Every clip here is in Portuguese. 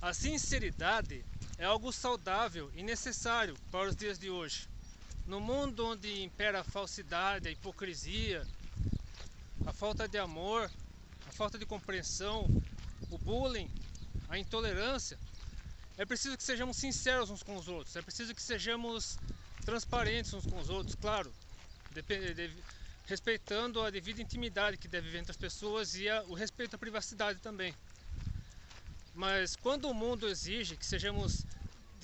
A sinceridade é algo saudável e necessário para os dias de hoje. No mundo onde impera a falsidade, a hipocrisia, a falta de amor, a falta de compreensão, o bullying, a intolerância, é preciso que sejamos sinceros uns com os outros, é preciso que sejamos transparentes uns com os outros, claro, respeitando a devida intimidade que deve haver entre as pessoas e o respeito à privacidade também. Mas quando o mundo exige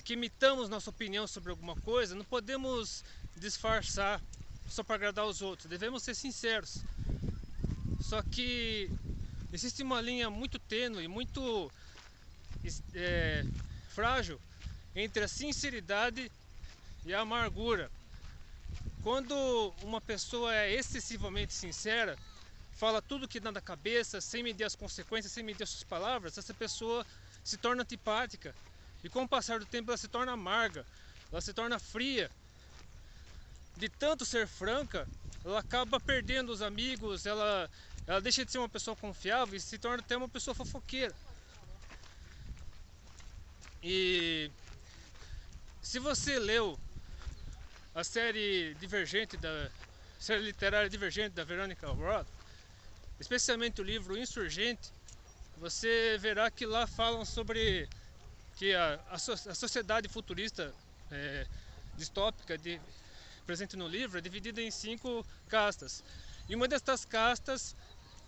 que imitamos nossa opinião sobre alguma coisa, não podemos disfarçar só para agradar os outros, devemos ser sinceros. Só que existe uma linha muito tênue, muito frágil entre a sinceridade e a amargura. Quando uma pessoa é excessivamente sincera, fala tudo que dá na cabeça, sem medir as consequências, sem medir as suas palavras, essa pessoa se torna antipática. E com o passar do tempo ela se torna amarga, ela se torna fria. De tanto ser franca, ela acaba perdendo os amigos, ela deixa de ser uma pessoa confiável e se torna até uma pessoa fofoqueira. E se você leu a série série literária Divergente da Veronica Roth, especialmente o livro Insurgente, você verá que lá falam sobre que a sociedade futurista distópica presente no livro é dividida em 5 castas. E uma destas castas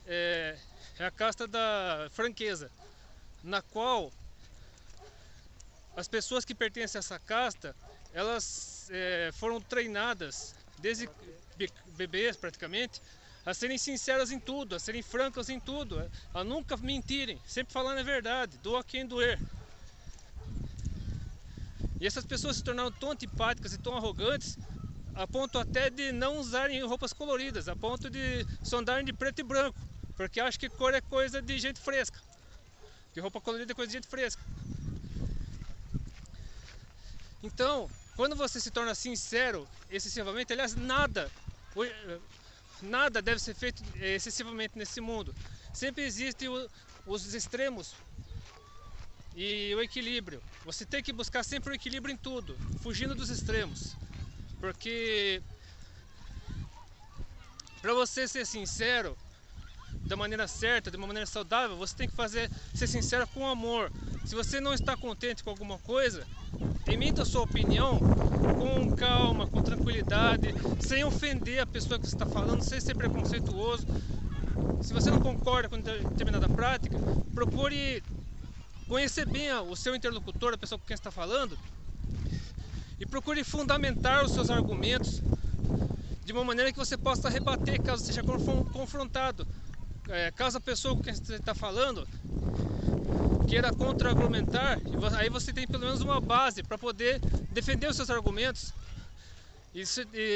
é a casta da franqueza, na qual as pessoas que pertencem a essa casta, elas foram treinadas desde bebês praticamente a serem sinceras em tudo, a serem francas em tudo, a nunca mentirem, sempre falando a verdade, doa quem doer. E essas pessoas se tornaram tão antipáticas e tão arrogantes a ponto até de não usarem roupas coloridas, a ponto de só andarem de preto e branco, porque acham que cor é coisa de gente fresca, que roupa colorida é coisa de gente fresca. Então, quando você se torna sincero excessivamente, aliás, nada deve ser feito excessivamente nesse mundo. Sempre existem os extremos e o equilíbrio. Você tem que buscar sempre o equilíbrio em tudo, fugindo dos extremos. Porque para você ser sincero da maneira certa, de uma maneira saudável, você tem que ser sincero com amor. Se você não está contente com alguma coisa, emita a sua opinião com calma, com tranquilidade, sem ofender a pessoa que você está falando, sem ser preconceituoso. Se você não concorda com determinada prática, procure conhecer bem o seu interlocutor, a pessoa com quem está falando, e procure fundamentar os seus argumentos de uma maneira que você possa rebater caso seja confrontado. Caso a pessoa com quem você está falando queira contra-argumentar, aí você tem pelo menos uma base para poder defender os seus argumentos e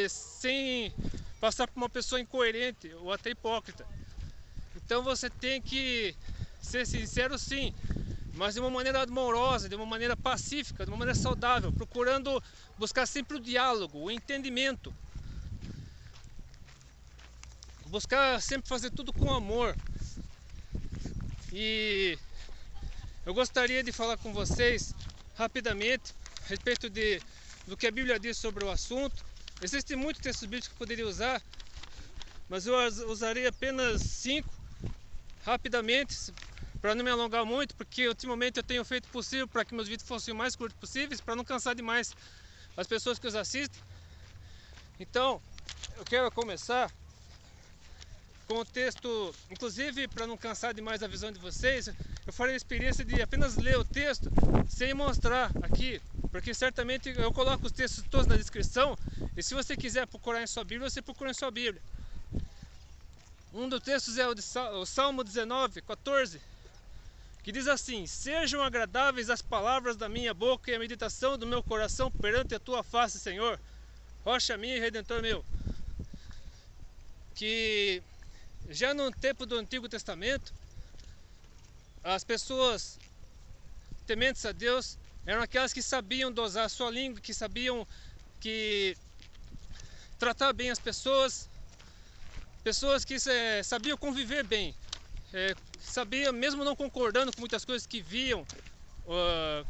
sem passar por uma pessoa incoerente ou até hipócrita. Então você tem que ser sincero, sim, mas de uma maneira amorosa, de uma maneira pacífica, de uma maneira saudável, procurando buscar sempre o diálogo, o entendimento. Buscar sempre fazer tudo com amor. E eu gostaria de falar com vocês rapidamente a respeito do que a Bíblia diz sobre o assunto. Existem muitos textos bíblicos que eu poderia usar, mas eu usarei apenas 5 rapidamente, para não me alongar muito, porque ultimamente eu tenho feito o possível para que meus vídeos fossem o mais curtos possíveis, para não cansar demais as pessoas que os assistem. Então, eu quero começar com o texto, inclusive para não cansar demais a visão de vocês, eu farei a experiência de apenas ler o texto sem mostrar aqui, porque certamente eu coloco os textos todos na descrição, e se você quiser procurar em sua Bíblia, você procura em sua Bíblia. Um dos textos é o Salmo 19, 14, que diz assim: sejam agradáveis as palavras da minha boca e a meditação do meu coração perante a tua face, Senhor, rocha minha e redentor meu. Que já no tempo do Antigo Testamento, as pessoas tementes a Deus eram aquelas que sabiam dosar a sua língua, que sabiam tratar bem as pessoas que sabiam conviver bem, sabiam, mesmo não concordando com muitas coisas que viam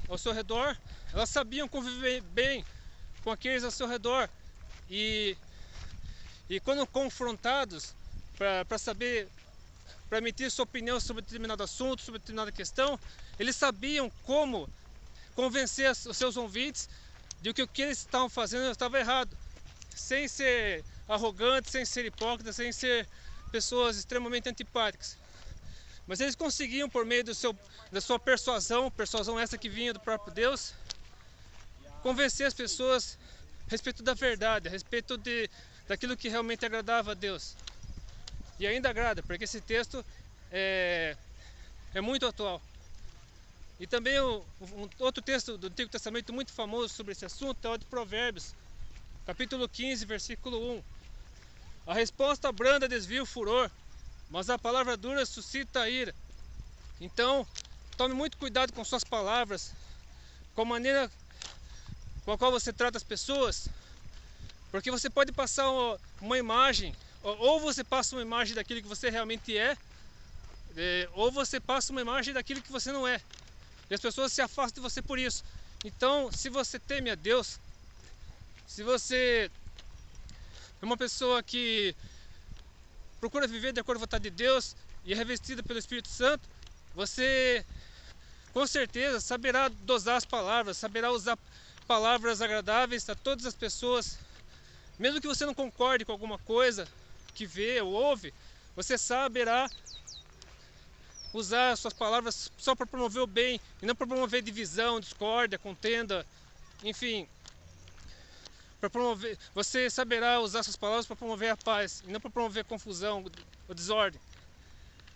ao seu redor, elas sabiam conviver bem com aqueles ao seu redor. E quando confrontados para saber, para emitir sua opinião sobre determinado assunto, sobre determinada questão, eles sabiam como convencer os seus ouvintes de que o que eles estavam fazendo estava errado, sem ser arrogantes, sem ser hipócritas, sem ser pessoas extremamente antipáticas. Mas eles conseguiam, por meio da sua persuasão essa que vinha do próprio Deus, convencer as pessoas a respeito da verdade, a respeito daquilo que realmente agradava a Deus. E ainda agrada, porque esse texto é muito atual. E também um outro texto do Antigo Testamento muito famoso sobre esse assunto é o de Provérbios, capítulo 15, versículo 1. A resposta branda desvia o furor, mas a palavra dura suscita a ira. Então, tome muito cuidado com suas palavras, com a maneira com a qual você trata as pessoas, porque você pode passar uma imagem, ou você passa uma imagem daquilo que você realmente é, ou você passa uma imagem daquilo que você não é. E as pessoas se afastam de você por isso. Então, se você teme a Deus, se você é uma pessoa que procura viver de acordo com a vontade de Deus e é revestida pelo Espírito Santo, você com certeza saberá dosar as palavras, saberá usar palavras agradáveis a todas as pessoas. Mesmo que você não concorde com alguma coisa que vê ou ouve, você saberá usar suas palavras só para promover o bem e não para promover divisão, discórdia, contenda, enfim. Você saberá usar suas palavras para promover a paz e não para promover confusão ou desordem.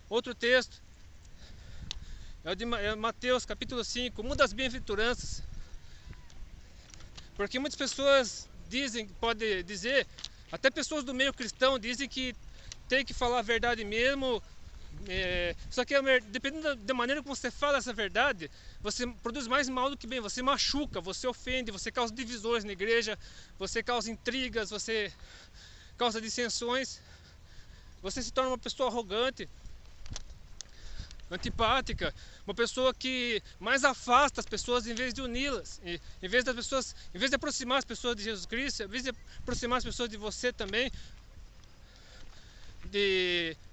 Outro texto é o de Mateus capítulo 5, uma das bem-aventuranças. Porque muitas pessoas podem dizer, até pessoas do meio cristão dizem que tem que falar a verdade mesmo. Só que dependendo da maneira como você fala essa verdade, você produz mais mal do que bem. Você machuca, você ofende, você causa divisões na igreja, você causa intrigas, você causa dissensões, você se torna uma pessoa arrogante, antipática, uma pessoa que mais afasta as pessoas em vez de uni-las, em vez de aproximar as pessoas de Jesus Cristo, em vez de aproximar as pessoas de você também,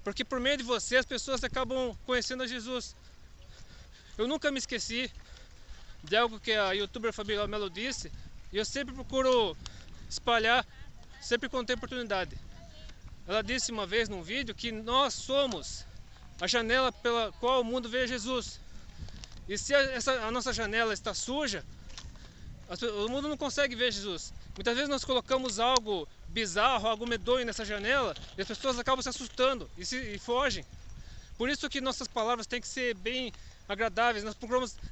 porque por meio de você as pessoas acabam conhecendo a Jesus. Eu nunca me esqueci de algo que a youtuber Fabiola Melo disse, e eu sempre procuro espalhar, sempre quando tem oportunidade. Ela disse uma vez num vídeo que nós somos a janela pela qual o mundo vê Jesus. E se a nossa janela está suja, o mundo não consegue ver Jesus. Muitas vezes nós colocamos algo bizarro, algo medonho nessa janela, e as pessoas acabam se assustando e fogem. Por isso que nossas palavras têm que ser bem agradáveis.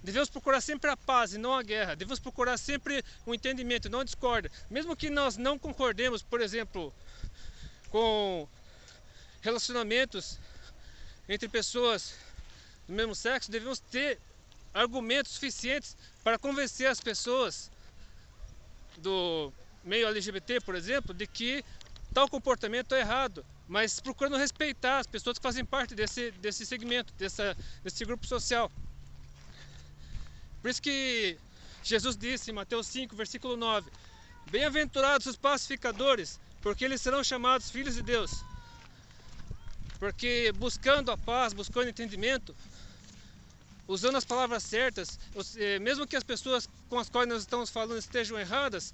Devemos procurar sempre a paz e não a guerra. Devemos procurar sempre o entendimento e não a discórdia. Mesmo que nós não concordemos, por exemplo, com relacionamentos entre pessoas do mesmo sexo, devemos ter argumentos suficientes para convencer as pessoas do meio LGBT, por exemplo, de que tal comportamento é errado, mas procurando respeitar as pessoas que fazem parte desse segmento, desse grupo social. Por isso que Jesus disse em Mateus 5, versículo 9: bem-aventurados os pacificadores, porque eles serão chamados filhos de Deus. Porque buscando a paz, buscando entendimento, usando as palavras certas, mesmo que as pessoas com as quais nós estamos falando estejam erradas,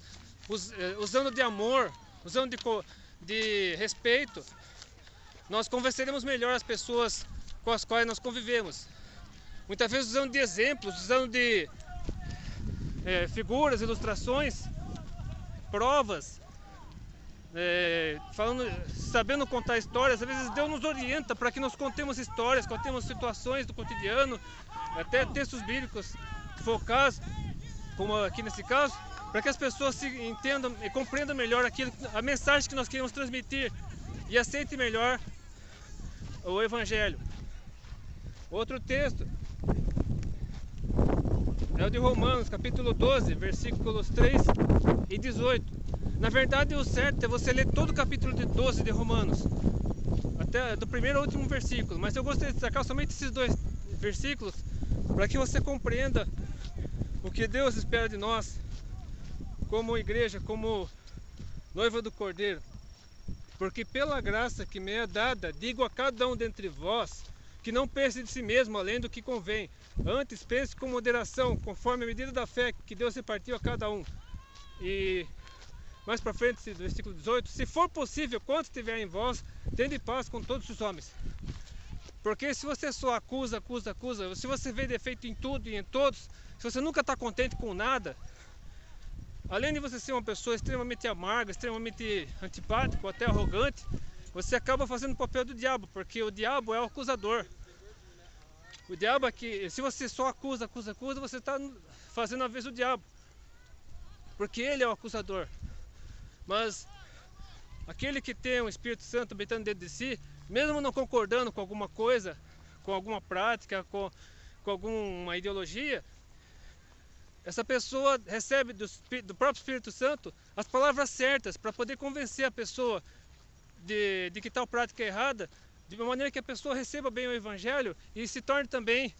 usando de amor, usando de respeito, nós convenceremos melhor as pessoas com as quais nós convivemos. Muitas vezes usando de exemplos, usando de figuras, ilustrações, provas, sabendo contar histórias. Às vezes Deus nos orienta para que nós contemos histórias, contemos situações do cotidiano, até textos bíblicos focados, como aqui nesse caso, para que as pessoas se entendam e compreendam melhor a mensagem que nós queremos transmitir e aceitem melhor o Evangelho. Outro texto é o de Romanos, capítulo 12, versículos 3 e 18. Na verdade, o certo é você ler todo o capítulo 12 de Romanos, até do primeiro ao último versículo, mas eu gostaria de destacar somente esses dois versículos para que você compreenda o que Deus espera de nós, como igreja, como noiva do Cordeiro. Porque pela graça que me é dada, digo a cada um dentre vós, que não pense de si mesmo além do que convém. Antes pense com moderação, conforme a medida da fé que Deus repartiu a cada um. E mais para frente, do versículo 18, se for possível, quanto estiver em vós, tende paz com todos os homens. Porque se você só acusa, se você vê defeito em tudo e em todos, se você nunca está contente com nada, além de você ser uma pessoa extremamente amarga, extremamente antipática ou até arrogante, você acaba fazendo o papel do diabo, porque o diabo é o acusador. O diabo é que, se você só acusa, você está fazendo a vez do diabo, porque ele é o acusador. Mas aquele que tem o Espírito Santo habitando dentro de si, mesmo não concordando com alguma coisa, com alguma prática, com alguma ideologia, essa pessoa recebe do próprio Espírito Santo as palavras certas para poder convencer a pessoa de que tal prática é errada, de uma maneira que a pessoa receba bem o Evangelho e se torne também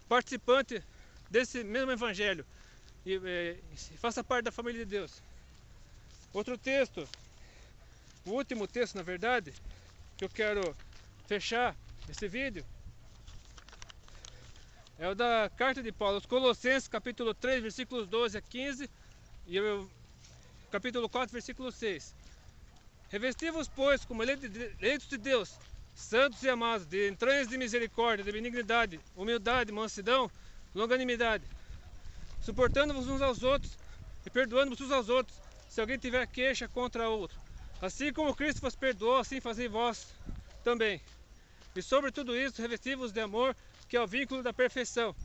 participante desse mesmo Evangelho e faça parte da família de Deus. Outro texto, o último texto na verdade, que eu quero fechar esse vídeo, é o da carta de Paulo aos Colossenses, capítulo 3, versículos 12 a 15 e o capítulo 4, versículo 6. Revesti-vos, pois, como eleitos de Deus, santos e amados, de entranhas de misericórdia, de benignidade, humildade, mansidão, longanimidade, suportando-vos uns aos outros e perdoando-vos uns aos outros, se alguém tiver queixa contra outro. Assim como Cristo vos perdoou, assim fazei vós também. E sobre tudo isso, revesti-vos de amor, que é o vínculo da perfeição.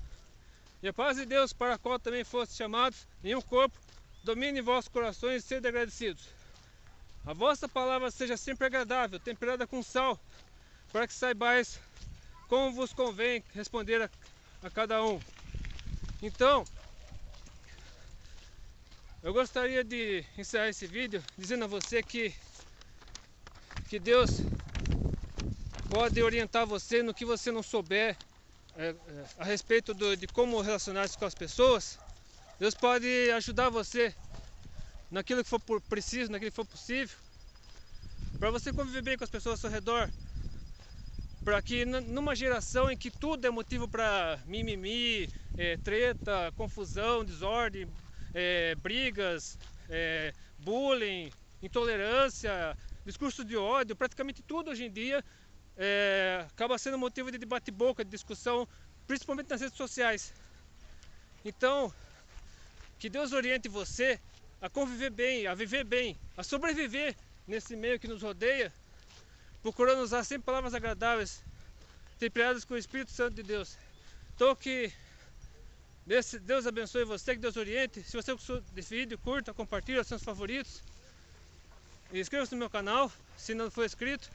E a paz de Deus, para a qual também fostes chamados em um corpo, domine vossos corações e sede agradecidos. A vossa palavra seja sempre agradável, temperada com sal, para que saibais como vos convém responder a cada um. Então, eu gostaria de encerrar esse vídeo dizendo a você que Deus pode orientar você no que você não souber a respeito de como relacionar-se com as pessoas. Deus pode ajudar você naquilo que for preciso, naquilo que for possível, para você conviver bem com as pessoas ao seu redor, para que numa geração em que tudo é motivo para mimimi, treta, confusão, desordem, brigas, bullying, intolerância, discurso de ódio, praticamente tudo hoje em dia acaba sendo motivo de debate-boca, de discussão, principalmente nas redes sociais. Então, que Deus oriente você a conviver bem, a viver bem, a sobreviver nesse meio que nos rodeia, procurando usar sempre palavras agradáveis, temperadas com o Espírito Santo de Deus. Então que Deus abençoe você, que Deus oriente. Se você gostou desse vídeo, curta, compartilhe os seus favoritos. E inscreva-se no meu canal, se não for inscrito.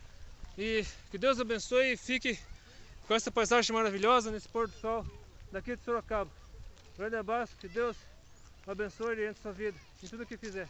E que Deus abençoe e fique com essa paisagem maravilhosa nesse pôr do sol daqui de Sorocaba. Grande abraço, que Deus abençoe e oriente sua vida em tudo o que fizer.